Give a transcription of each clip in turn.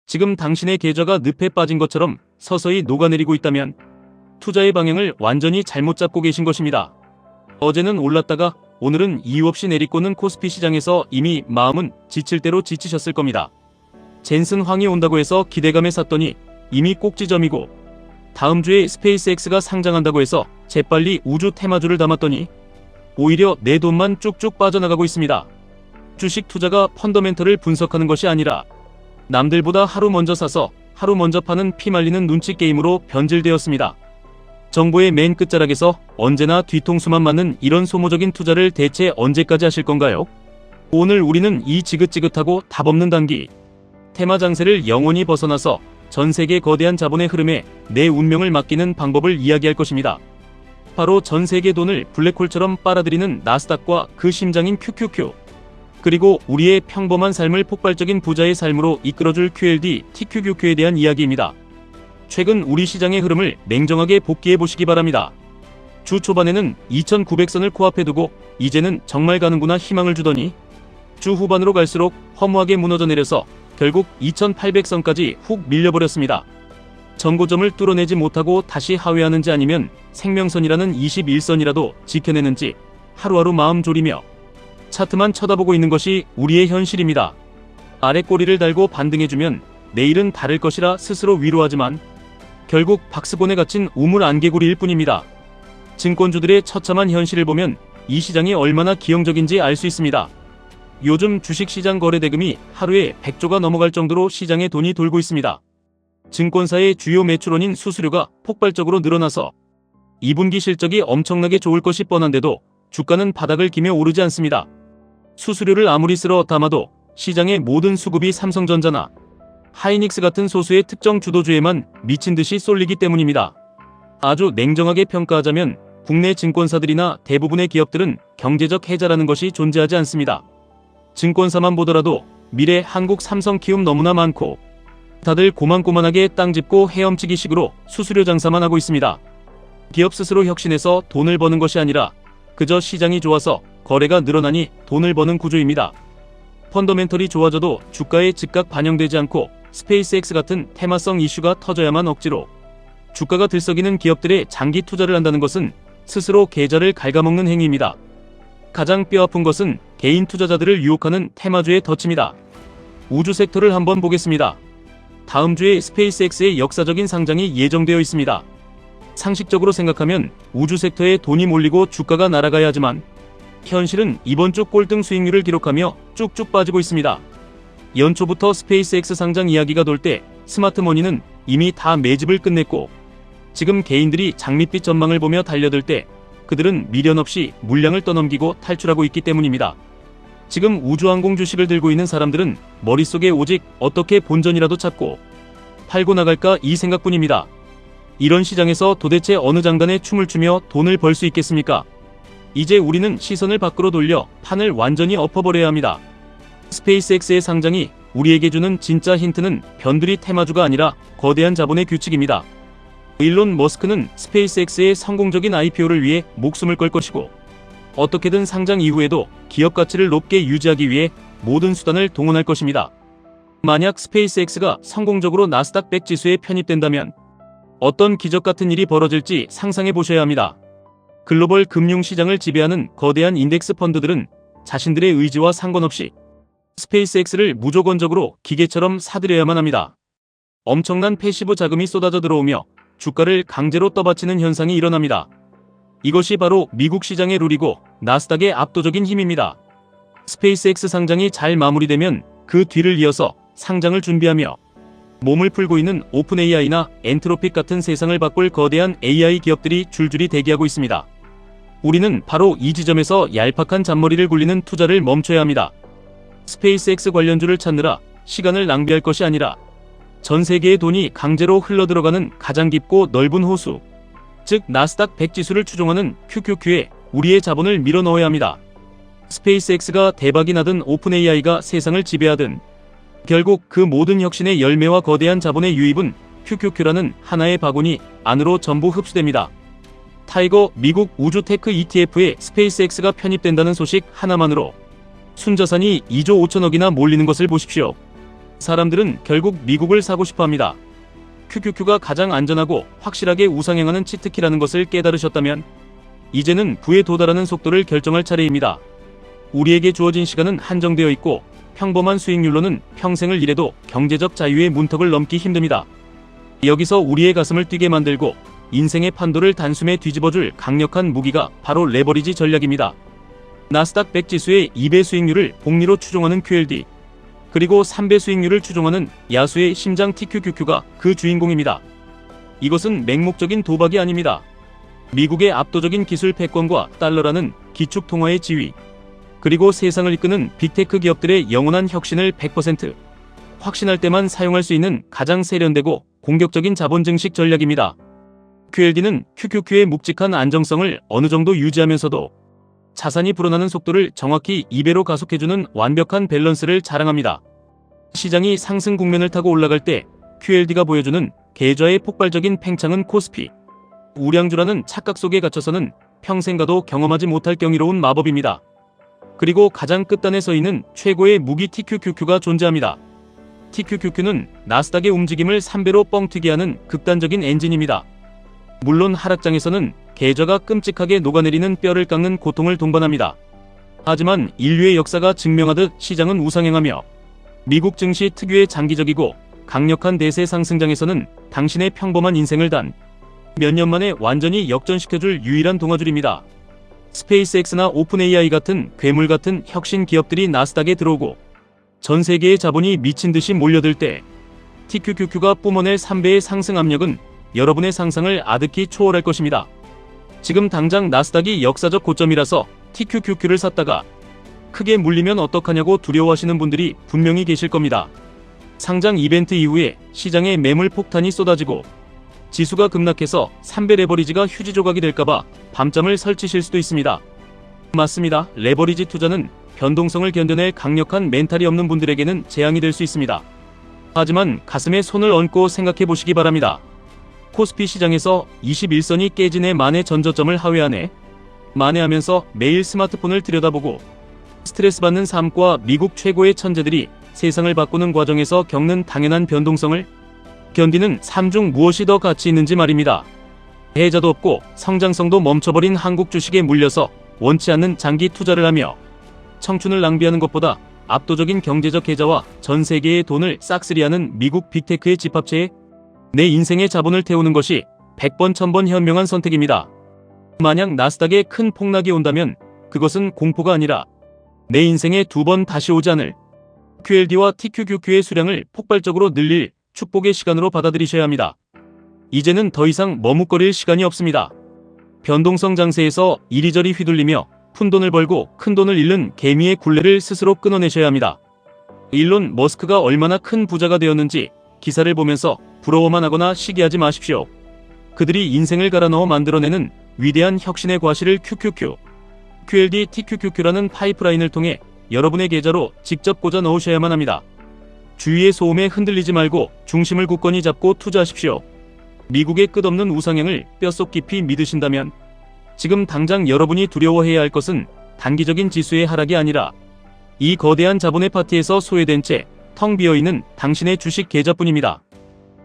지금 당신의 계좌가 늪에 빠진 것처럼 서서히 녹아내리고 있다면 투자의 방향을 완전히 잘못 잡고 계신 것입니다. 어제는 올랐다가 오늘은 이유 없이 내리꽂는 코스피 시장에서 이미 마음은 지칠 대로 지치셨을 겁니다. 젠슨 황이 온다고 해서 기대감에 샀더니 이미 꼭지점이고, 다음 주에 스페이스X가 상장한다고 해서 재빨리 우주 테마주를 담았더니 오히려 내 돈만 쭉쭉 빠져나가고 있습니다. 주식 투자가 펀더멘털을 분석하는 것이 아니라 남들보다 하루 먼저 사서 하루 먼저 파는 피말리는 눈치 게임으로 변질되었습니다. 정보의 맨 끝자락에서 언제나 뒤통수만 맞는 이런 소모적인 투자를 대체 언제까지 하실 건가요? 오늘 우리는 이 지긋지긋하고 답없는 단기 테마 장세를 영원히 벗어나서 전 세계 거대한 자본의 흐름에 내 운명을 맡기는 방법을 이야기할 것입니다. 바로 전 세계 돈을 블랙홀처럼 빨아들이는 나스닥과 그 심장인 QQQ, 그리고 우리의 평범한 삶을 폭발적인 부자의 삶으로 이끌어줄 QLD, TQQQ에 대한 이야기입니다. 최근 우리 시장의 흐름을 냉정하게 복기해 보시기 바랍니다. 주 초반에는 2900선을 코앞에 두고 이제는 정말 가는구나 희망을 주더니 주 후반으로 갈수록 허무하게 무너져 내려서 결국 2800선까지 훅 밀려버렸습니다. 전고점을 뚫어내지 못하고 다시 하회하는지 아니면 생명선이라는 21선이라도 지켜내는지 하루하루 마음 졸이며 차트만 쳐다보고 있는 것이 우리의 현실입니다. 아래 꼬리를 달고 반등해주면 내일은 다를 것이라 스스로 위로하지만 결국 박스권에 갇힌 우물 안개구리일 뿐입니다. 증권주들의 처참한 현실을 보면 이 시장이 얼마나 기형적인지 알 수 있습니다. 요즘 주식시장 거래대금이 하루에 100조가 넘어갈 정도로 시장에 돈이 돌고 있습니다. 증권사의 주요 매출원인 수수료가 폭발적으로 늘어나서 2분기 실적이 엄청나게 좋을 것이 뻔한데도 주가는 바닥을 기며 오르지 않습니다. 수수료를 아무리 쓸어 담아도 시장의 모든 수급이 삼성전자나 하이닉스 같은 소수의 특정 주도주에만 미친듯이 쏠리기 때문입니다. 아주 냉정하게 평가하자면 국내 증권사들이나 대부분의 기업들은 경제적 해자라는 것이 존재하지 않습니다. 증권사만 보더라도 미래 한국 삼성 키움 너무나 많고 다들 고만고만하게 땅 짚고 헤엄치기 식으로 수수료 장사만 하고 있습니다. 기업 스스로 혁신해서 돈을 버는 것이 아니라 그저 시장이 좋아서 거래가 늘어나니 돈을 버는 구조입니다. 펀더멘털이 좋아져도 주가에 즉각 반영되지 않고 스페이스X 같은 테마성 이슈가 터져야만 억지로 주가가 들썩이는 기업들의 장기 투자를 한다는 것은 스스로 계좌를 갉아먹는 행위입니다. 가장 뼈아픈 것은 개인 투자자들을 유혹하는 테마주의 덫입니다. 우주 섹터를 한번 보겠습니다. 다음 주에 스페이스X의 역사적인 상장이 예정되어 있습니다. 상식적으로 생각하면 우주 섹터에 돈이 몰리고 주가가 날아가야 하지만 현실은 이번 주 꼴등 수익률을 기록하며 쭉쭉 빠지고 있습니다. 연초부터 스페이스X 상장 이야기가 돌 때 스마트머니는 이미 다 매집을 끝냈고, 지금 개인들이 장밋빛 전망을 보며 달려들 때 그들은 미련 없이 물량을 떠넘기고 탈출하고 있기 때문입니다. 지금 우주항공 주식을 들고 있는 사람들은 머릿속에 오직 어떻게 본전이라도 찾고 팔고 나갈까 이 생각뿐입니다. 이런 시장에서 도대체 어느 장단에 춤을 추며 돈을 벌 수 있겠습니까? 이제 우리는 시선을 밖으로 돌려 판을 완전히 엎어버려야 합니다. 스페이스X의 상장이 우리에게 주는 진짜 힌트는 변두리 테마주가 아니라 거대한 자본의 규칙입니다. 일론 머스크는 스페이스X의 성공적인 IPO를 위해 목숨을 걸 것이고, 어떻게든 상장 이후에도 기업 가치를 높게 유지하기 위해 모든 수단을 동원할 것입니다. 만약 스페이스X가 성공적으로 나스닥 100 지수에 편입된다면 어떤 기적 같은 일이 벌어질지 상상해 보셔야 합니다. 글로벌 금융시장을 지배하는 거대한 인덱스 펀드들은 자신들의 의지와 상관없이 스페이스X를 무조건적으로 기계처럼 사들여야만 합니다. 엄청난 패시브 자금이 쏟아져 들어오며 주가를 강제로 떠받치는 현상이 일어납니다. 이것이 바로 미국 시장의 룰이고 나스닥의 압도적인 힘입니다. 스페이스X 상장이 잘 마무리되면 그 뒤를 이어서 상장을 준비하며 몸을 풀고 있는 오픈AI나 엔트로픽 같은 세상을 바꿀 거대한 AI 기업들이 줄줄이 대기하고 있습니다. 우리는 바로 이 지점에서 얄팍한 잔머리를 굴리는 투자를 멈춰야 합니다. 스페이스X 관련주를 찾느라 시간을 낭비할 것이 아니라 전 세계의 돈이 강제로 흘러들어가는 가장 깊고 넓은 호수, 즉 나스닥 100 지수를 추종하는 QQQ에 우리의 자본을 밀어넣어야 합니다. 스페이스X가 대박이 나든 오픈AI가 세상을 지배하든 결국 그 모든 혁신의 열매와 거대한 자본의 유입은 QQQ라는 하나의 바구니 안으로 전부 흡수됩니다. 타이거 미국 우주 테크 ETF에 스페이스X가 편입된다는 소식 하나만으로 순자산이 2조 5천억이나 몰리는 것을 보십시오. 사람들은 결국 미국을 사고 싶어 합니다. QQQ가 가장 안전하고 확실하게 우상향하는 치트키라는 것을 깨달으셨다면 이제는 부에 도달하는 속도를 결정할 차례입니다. 우리에게 주어진 시간은 한정되어 있고 평범한 수익률로는 평생을 일해도 경제적 자유의 문턱을 넘기 힘듭니다. 여기서 우리의 가슴을 뛰게 만들고 인생의 판도를 단숨에 뒤집어줄 강력한 무기가 바로 레버리지 전략입니다. 나스닥 100 지수의 2배 수익률을 복리로 추종하는 QLD, 그리고 3배 수익률을 추종하는 야수의 심장 TQQQ가 그 주인공입니다. 이것은 맹목적인 도박이 아닙니다. 미국의 압도적인 기술 패권과 달러라는 기축 통화의 지위, 그리고 세상을 이끄는 빅테크 기업들의 영원한 혁신을 100% 확신할 때만 사용할 수 있는 가장 세련되고 공격적인 자본 증식 전략입니다. QLD는 QQQ의 묵직한 안정성을 어느 정도 유지하면서도 자산이 불어나는 속도를 정확히 2배로 가속해주는 완벽한 밸런스를 자랑합니다. 시장이 상승 국면을 타고 올라갈 때 QLD가 보여주는 계좌의 폭발적인 팽창은 코스피, 우량주라는 착각 속에 갇혀서는 평생 가도 경험하지 못할 경이로운 마법입니다. 그리고 가장 끝단에 서 있는 최고의 무기 TQQQ가 존재합니다. TQQQ는 나스닥의 움직임을 3배로 뻥튀기 하는 극단적인 엔진입니다. 물론 하락장에서는 계좌가 끔찍하게 녹아내리는 뼈를 깎는 고통을 동반합니다. 하지만 인류의 역사가 증명하듯 시장은 우상향하며 미국 증시 특유의 장기적이고 강력한 대세 상승장에서는 당신의 평범한 인생을 단 몇 년 만에 완전히 역전시켜줄 유일한 동아줄입니다. 스페이스X나 오픈AI 같은 괴물 같은 혁신 기업들이 나스닥에 들어오고 전 세계의 자본이 미친 듯이 몰려들 때 TQQQ가 뿜어낼 3배의 상승 압력은 여러분의 상상을 아득히 초월할 것입니다. 지금 당장 나스닥이 역사적 고점이라서 TQQQ를 샀다가 크게 물리면 어떡하냐고 두려워하시는 분들이 분명히 계실 겁니다. 상장 이벤트 이후에 시장에 매물 폭탄이 쏟아지고 지수가 급락해서 3배 레버리지가 휴지 조각이 될까봐 밤잠을 설치실 수도 있습니다. 맞습니다. 레버리지 투자는 변동성을 견뎌낼 강력한 멘탈이 없는 분들에게는 재앙이 될 수 있습니다. 하지만 가슴에 손을 얹고 생각해 보시기 바랍니다. 코스피 시장에서 21선이 깨진 해 만에 전저점을 하회하네. 만회하면서 매일 스마트폰을 들여다보고 스트레스 받는 삶과 미국 최고의 천재들이 세상을 바꾸는 과정에서 겪는 당연한 변동성을 견디는 삶 중 무엇이 더 가치 있는지 말입니다. 해자도 없고 성장성도 멈춰버린 한국 주식에 물려서 원치 않는 장기 투자를 하며 청춘을 낭비하는 것보다 압도적인 경제적 계좌와 전 세계의 돈을 싹쓸이하는 미국 빅테크의 집합체에 내 인생의 자본을 태우는 것이 100번 1000번 현명한 선택입니다. 만약 나스닥에 큰 폭락이 온다면 그것은 공포가 아니라 내 인생에 2번 다시 오지 않을 QLD와 TQQQ의 수량을 폭발적으로 늘릴 축복의 시간으로 받아들이셔야 합니다. 이제는 더 이상 머뭇거릴 시간이 없습니다. 변동성 장세에서 이리저리 휘둘리며 푼돈을 벌고 큰돈을 잃는 개미의 굴레를 스스로 끊어내셔야 합니다. 일론 머스크가 얼마나 큰 부자가 되었는지 기사를 보면서 부러워만 하거나 시기하지 마십시오. 그들이 인생을 갈아 넣어 만들어내는 위대한 혁신의 과실을 QQQ, QLD, TQQQ라는 파이프라인을 통해 여러분의 계좌로 직접 꽂아 넣으셔야만 합니다. 주위의 소음에 흔들리지 말고 중심을 굳건히 잡고 투자하십시오. 미국의 끝없는 우상향을 뼛속 깊이 믿으신다면 지금 당장 여러분이 두려워해야 할 것은 단기적인 지수의 하락이 아니라 이 거대한 자본의 파티에서 소외된 채 텅 비어있는 당신의 주식 계좌뿐입니다.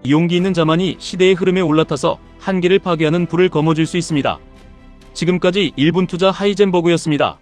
용기 있는 자만이 시대의 흐름에 올라타서 한계를 파괴하는 불을 거머쥘 수 있습니다. 지금까지 1분 투자 하이젠버그였습니다.